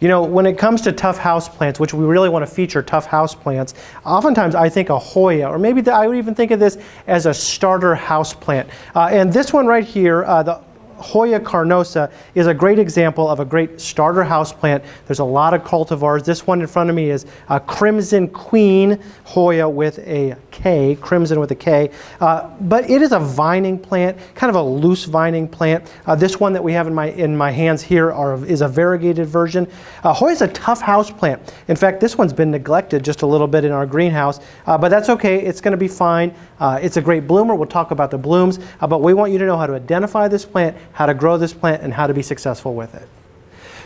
You know, when it comes to tough houseplants, which we really want to feature tough houseplants, oftentimes I think a Hoya, or maybe I would even think of this as a starter houseplant. And this one right here, the Hoya carnosa, is a great example of a great starter houseplant. There's a lot of cultivars. This one in front of me is a Krimson Queen Hoya with a K, crimson with a K. But it is a vining plant, kind of a loose vining plant. This one that we have in my hands here is a variegated version. Hoya is a tough house plant. In fact, this one's been neglected just a little bit in our greenhouse, but that's okay. It's going to be fine. It's a great bloomer. We'll talk about the blooms, but we want you to know how to identify this plant, how to grow this plant, and how to be successful with it.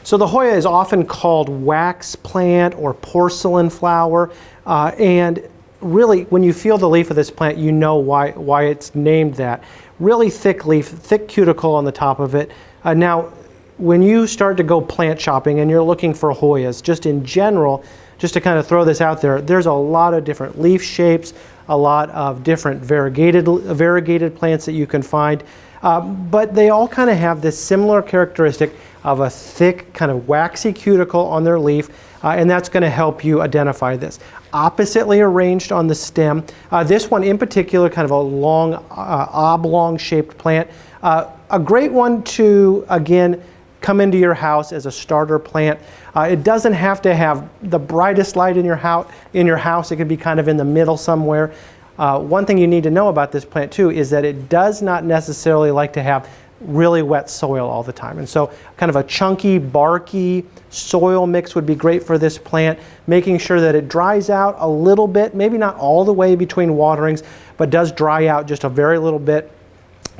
So the Hoya is often called wax plant or porcelain flower, and really when you feel the leaf of this plant, you know why it's named that. Really thick leaf, thick cuticle on the top of it. Now when you start to go plant shopping and you're looking for Hoyas, just in general, just to kind of throw this out there, there's a lot of different leaf shapes, a lot of different variegated plants that you can find. But they all kind of have this similar characteristic of a thick kind of waxy cuticle on their leaf, and that's going to help you identify this. Oppositely arranged on the stem, this one in particular, kind of a long oblong shaped plant. A great one to, again, come into your house as a starter plant. It doesn't have to have the brightest light in your house. It can be kind of in the middle somewhere. One thing you need to know about this plant too is that it does not necessarily like to have really wet soil all the time. And so kind of a chunky, barky soil mix would be great for this plant, making sure that it dries out a little bit, maybe not all the way between waterings, but does dry out just a very little bit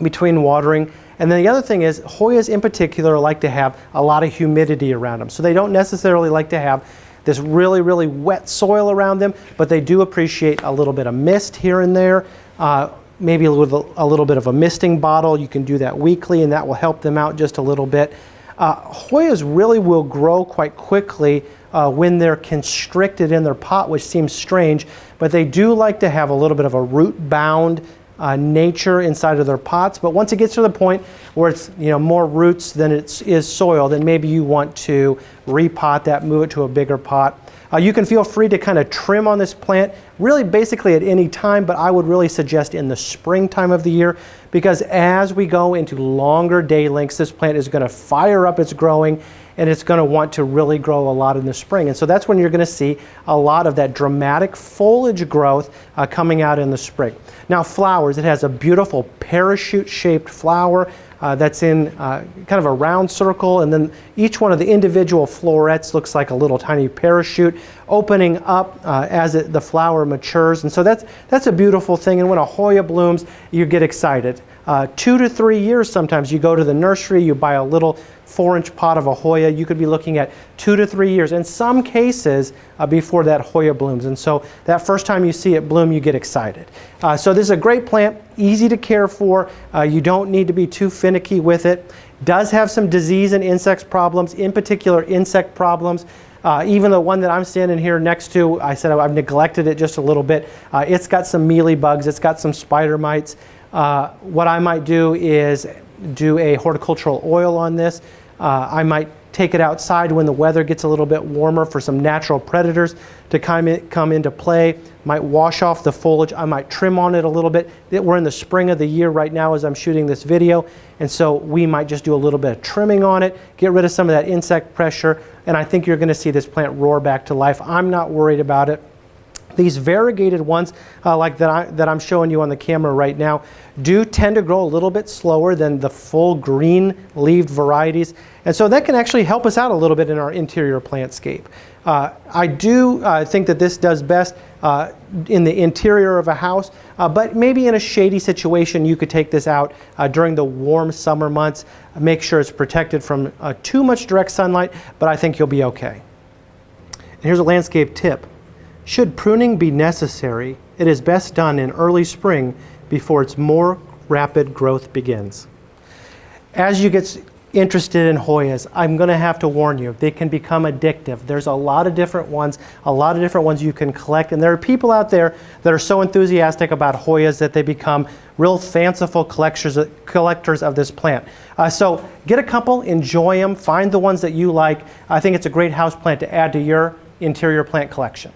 between watering. And then the other thing is, Hoyas in particular like to have a lot of humidity around them. So they don't necessarily like to have this really, really wet soil around them, but they do appreciate a little bit of mist here and there. Maybe with a little bit of a misting bottle. You can do that weekly, and that will help them out just a little bit. Hoyas really will grow quite quickly when they're constricted in their pot, which seems strange, but they do like to have a little bit of a root-bound nature inside of their pots. But once it gets to the point where it's more roots than it is soil, then maybe you want to repot that, move it to a bigger pot. You can feel free to kind of trim on this plant really basically at any time, but I would really suggest in the springtime of the year, because as we go into longer day lengths, this plant is going to fire up its growing, and it's going to want to really grow a lot in the spring. And so that's when you're going to see a lot of that dramatic foliage growth coming out in the spring. Now flowers, it has a beautiful parachute shaped flower that's in kind of a round circle, and then each one of the individual florets looks like a little tiny parachute opening up as the flower matures. And so that's a beautiful thing. And when a Hoya blooms, you get excited. 2 to 3 years sometimes. You go to the nursery, you buy a little 4-inch pot of a Hoya, you could be looking at 2 to 3 years in some cases before that Hoya blooms. And so that first time you see it bloom, you get excited. So this is a great plant, easy to care for. You don't need to be too finicky with it. Does have some disease and insect problems, in particular insect problems. Even the one that I'm standing here next to, I said I've neglected it just a little bit. It's got some mealy bugs, it's got some spider mites. What I might do is do a horticultural oil on this. I might take it outside when the weather gets a little bit warmer for some natural predators to come into play. Might wash off the foliage. I might trim on it a little bit. We're in the spring of the year right now as I'm shooting this video, and so we might just do a little bit of trimming on it, get rid of some of that insect pressure, and I think you're going to see this plant roar back to life. I'm not worried about it. These variegated ones, like that I'm showing you on the camera right now, do tend to grow a little bit slower than the full green-leaved varieties. And so that can actually help us out a little bit in our interior plantscape. I do think that this does best in the interior of a house, but maybe in a shady situation you could take this out during the warm summer months. Make sure it's protected from too much direct sunlight, but I think you'll be okay. And here's a landscape tip. Should pruning be necessary, it is best done in early spring before its more rapid growth begins. As you get interested in Hoyas, I'm going to have to warn you, they can become addictive. There's a lot of different ones, you can collect, and there are people out there that are so enthusiastic about Hoyas that they become real fanciful collectors of this plant. So get a couple, enjoy them, find the ones that you like. I think it's a great house plant to add to your interior plant collection.